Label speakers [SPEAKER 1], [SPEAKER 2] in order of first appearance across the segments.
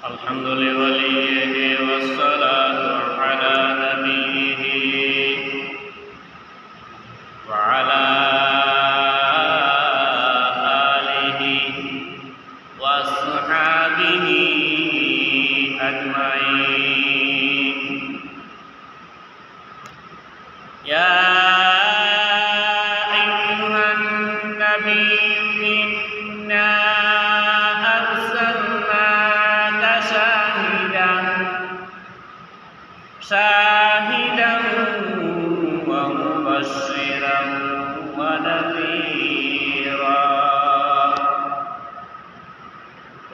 [SPEAKER 1] الحمد لوليه والصلاة على نبيه وعلى آله وأصحابه أجمعين. يا أيها النبي إنا أرسلناك شاهدا ومبشرا ونذيرا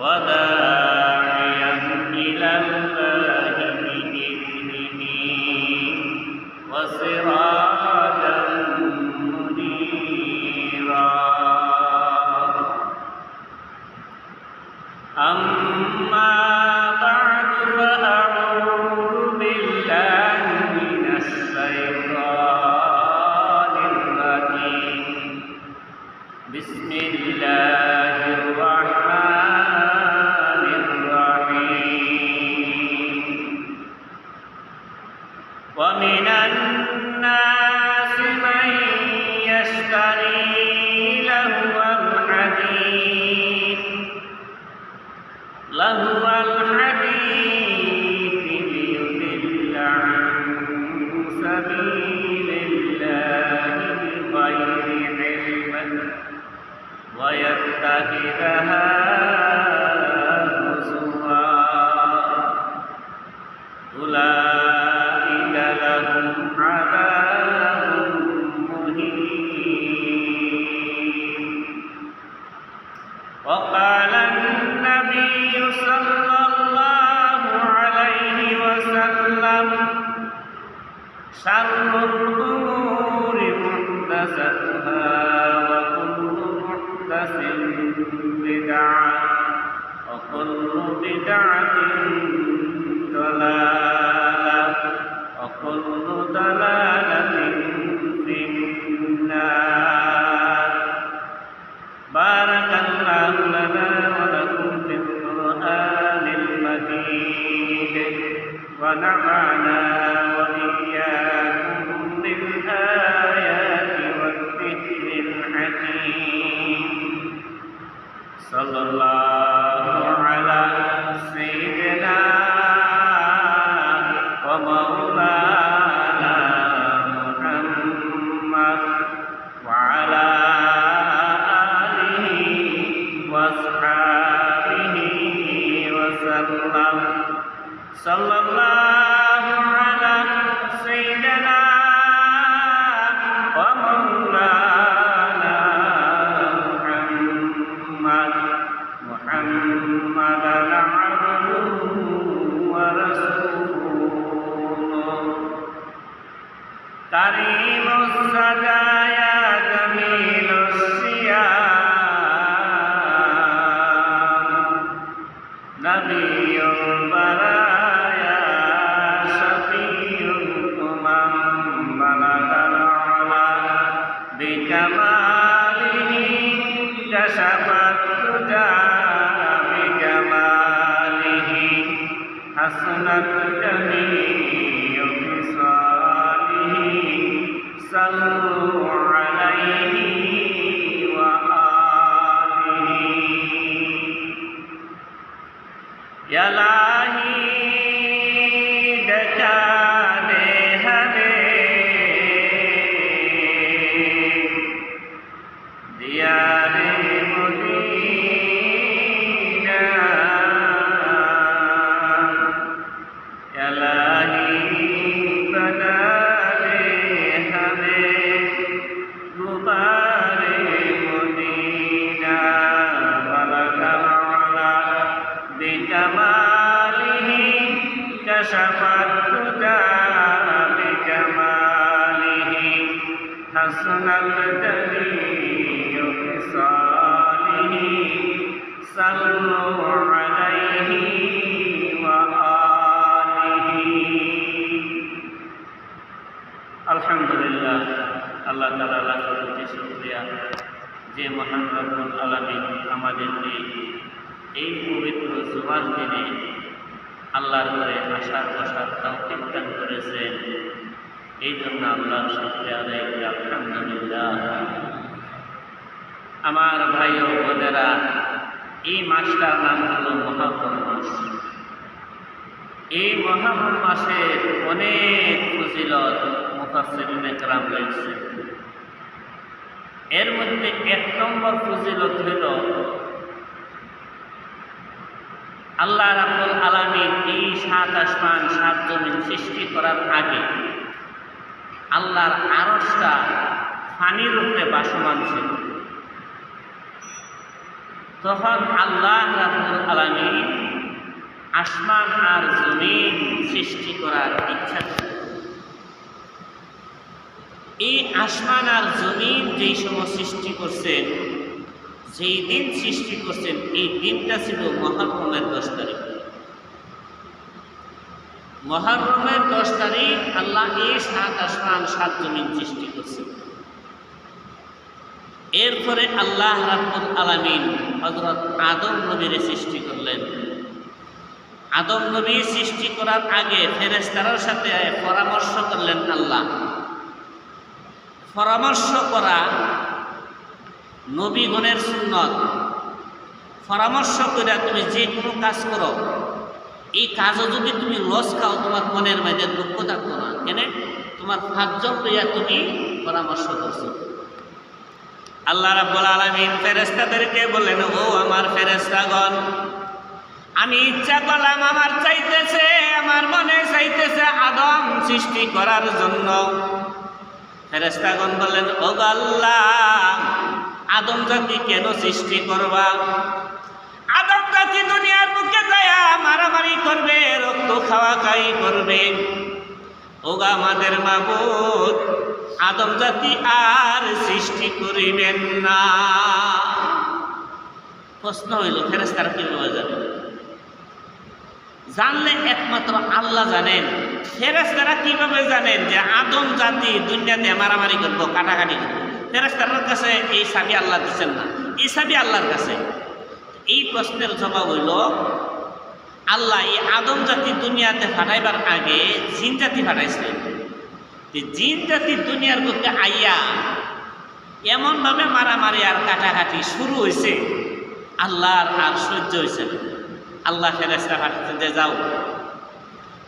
[SPEAKER 1] وداعيا إلى الله بإذنه وسراجا منيرا. أما بعد فأعوذ بالله من الشيطان الرجيم. بسم الله الرحمن الرحيم. ومن الناس من يشتري لهو الحديث ليضل عن سبيل الله بغير علم ويتخذها هزوا. أولئك لهم عذاب مهين. وقال النبي صلى الله عليه وسلم: شر الأمور محدثاتها وكل محدث بدعة وكل بدعة ضلالة وكل ضلالة في النار. بارك الله لنا ولكم في القرآن المجيد ونفعنا وإياكم بالآيات والذكر الحكيم. صلى الله على سيدنا ومولانا محمد وعلى آله وأصحابه وسلم. صلى الله على سيدنا ومولانا محمد عبده ورسوله كريم السجايا جميل الصيام نبي البرايا شفيع الأمم بلغ العلا بكماله كشف الدجى بجماله حسنت جميع خصاله. صلوا عليه وآله. يا लाही डकाने हरे दियारे मदीना. या लाही बना दे हमें गुबारे मदीना. बलगल अला بجماله كشف الدجى بجماله حسنت جميع خصاله. صلوا عليه وآله. আলহামদুলিল্লাহ, আল্লাহ তাআলা লাখ কোটি শুকরিয়া যে মহান রব্বুল আলামিন আমাদেরকে এই পবিত্র জুমার দিনে আল্লাহর ঘরে আসার বসার তৌফিক দান করেছেন। এই জন্য আল্লাহর শুকরিয়া আদায় করি, আলহামদুলিল্লাহ। আমার ভাই ও বোনেরা, এই মাসটার নাম হলো মুহররম মাস। এই মুহররম মাসের অনেক ফজিলত মুফাসসিরিনে কেরাম লিখছেন। এর মধ্যে ১ নম্বর ফজিলত হইল আল্লাহ রাব্বুল আলামিন এই ৭ আসমান ৭ জমিন সৃষ্টি করার আগে আল্লাহর আরশটা পানির উপরে ভাসমান ছিল। তখন আল্লাহ রাব্বুল আলামিন আসমান আর জমিন সৃষ্টি করার ইচ্ছা ছিল। এই আসমান আর জমিন যেই সময় সৃষ্টি করছেন, যেই দিন সৃষ্টি করছেন, এই দিনটা ছিল মুহররমের ১০ তারিখ। মুহররমের ১০ তারিখ আল্লাহ এই ৭ আসমান ৭ জমিন সৃষ্টি করছেন। এরপরে আল্লাহ রাব্বুল আলামিন হযরত আদম নবীর সৃষ্টি করলেন। আদম নবী সৃষ্টি করার আগে ফেরেশতাদের সাথে পরামর্শ করলেন আল্লাহ। পরামর্শ করা নবীগণের সুন্নত। পরামর্শ করে তুমি যে কোনো কাজ করো, এই কাজও যদি তুমি লস খাও, তোমার মনের মধ্যে দুঃখ থাকতো না। কেন? তোমার ৫ জন লইয়া তুমি পরামর্শ করছো। আল্লাহ রাব্বুল আলামিন ফেরেশতাদেরকে বললেন, ও আমার ফেরেশতাগণ, আমি ইচ্ছা করলাম, আমার চাইতেছে, আমার মনে চাইতেছে আদম সৃষ্টি করার জন্য। ফেরেশতাগণ বললেন, ও আল্লাহ, আদম জাতি কেন সৃষ্টি করবা? আদম জাতি দুনিয়ার বুকে যায়া মারামারি করবে, রক্ত খাওয়া খাই করবে। ওগা আমাদের মাবুদ, আদম জাতি আর সৃষ্টি করিবেন না। প্রশ্ন হইল, ফেরেশতারা কিভাবে জানে? জানলে একমাত্র আল্লাহ জানেন। ফেরেশতারা কিভাবে জানেন যে আদম জাতি দুনিয়াতে মারামারি করবো, কাটাকাটি করবো? ফেরেশতার কাছে এই চাবি আল্লাহ দিচ্ছেন না, এই চাবি আল্লাহর কাছে। এই প্রশ্নের জবাব হইল, আল্লাহ এই আদম জাতি দুনিয়াতে পাঠাইবার আগে জিন জাতি পাঠাইছিলেন। জিন জাতি দুনিয়ার বুকে আইয়া এমনভাবে মারামারি আর কাটাকাটি শুরু হয়েছে, আল্লাহর আর সহ্য হয়েছে না। আল্লাহ ফেরেশতা পাঠাচ্ছেন যে যাও,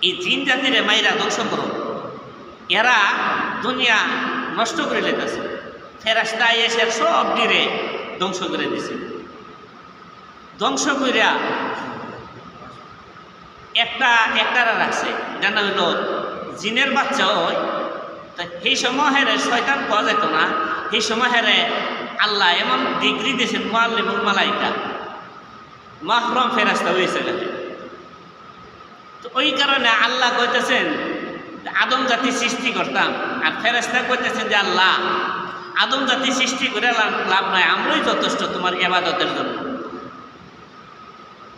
[SPEAKER 1] এই জিন জাতিরে মাইরা ধ্বংস করো, এরা দুনিয়া নষ্ট করে লেগেছে। ফেরেশতা এসে সব দিরে ধ্বংস করে দিছে। ধ্বংস করিয়া একটারা রাখছে, যার নাম হইল জিনের বাচ্চা। হয় সেই সময় হেরে শয়তান পাওয়া যেত না। সেই সময় হেরে আল্লাহ এমন ডিগ্রি দিয়েছেন, মুআল্লিমুল মালাইকা, মাহরুম ফেরেশতা হয়েছে। তো ওই কারণে আল্লাহ কইতেছেন আদম জাতি সৃষ্টি করতাম, আর ফেরেশতা কইতেছেন যে আল্লাহ আদম জাতি সৃষ্টি করে লাভ নয়, আমরাই যথেষ্ট তোমার ইবাদতের জন্য।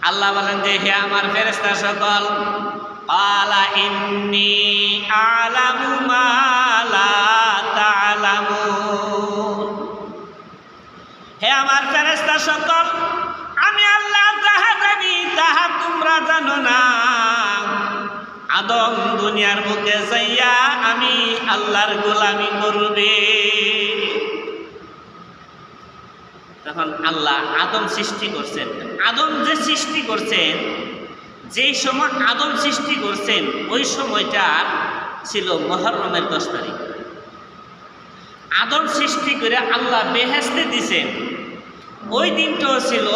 [SPEAKER 1] আল্লাহ বলেন যে হে আমার ফেরেশতা সকল, আলা ইন্নী আলামু মা লা তা'লামুন, হে আমার ফেরেশতা সকল, আমি আল্লাহ যাহা জানি তাহা তোমরা জানো না। আদম দুনিয়ার বুকে যাইয়া আমি আল্লাহর গোলামি করবে। তখন আল্লাহ আদম সৃষ্টি করছেন। আদম যে সৃষ্টি করছেন, যেই সময় আদম সৃষ্টি করছেন, ওই সময়টা ছিল মুহররমের 10 তারিখ। আদম সৃষ্টি করে আল্লাহ বেহেশতে দিছেন, ওই দিনটাও ছিল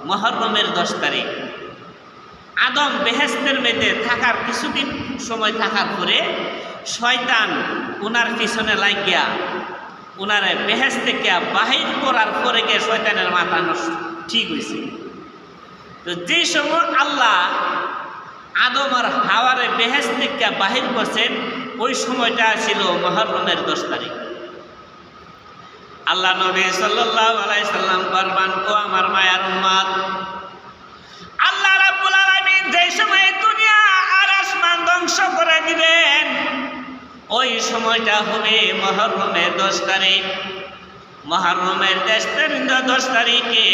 [SPEAKER 1] মুহররমের 10 তারিখ। আদম বেহেশতের মধ্যে থাকার কিছুদিন সময় থাকার পরে শয়তান ওনার পিছনে লাগিয়া ওনারে বেহেশত থেকে বাহির করার পরে গিয়ে শয়তানের মাথা নষ্ট ঠিক হয়েছে। তো যেই সময় আল্লাহ আদম আর হাওয়ারে বেহেশত থেকে বাহির করছেন, ওই সময়টা ছিল মুহররমের 10 তারিখ। আল্লাহ নবী সাল্লাল্লাহু আলাইহি সাল্লাম ফরমান, ও আমার মায়ার উম্মত, আল্লাহ রাব্বুল আলামিন যেই সময় দুনিয়া আর আসমান ধ্বংস করে দিবেন, ওই সময়টা হবে মুহররমের 10 তারিখ। মুহররমের 10 তারিখে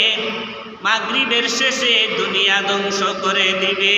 [SPEAKER 1] মাগরিবের শেষে দুনিয়া ধ্বংস করে দিবে।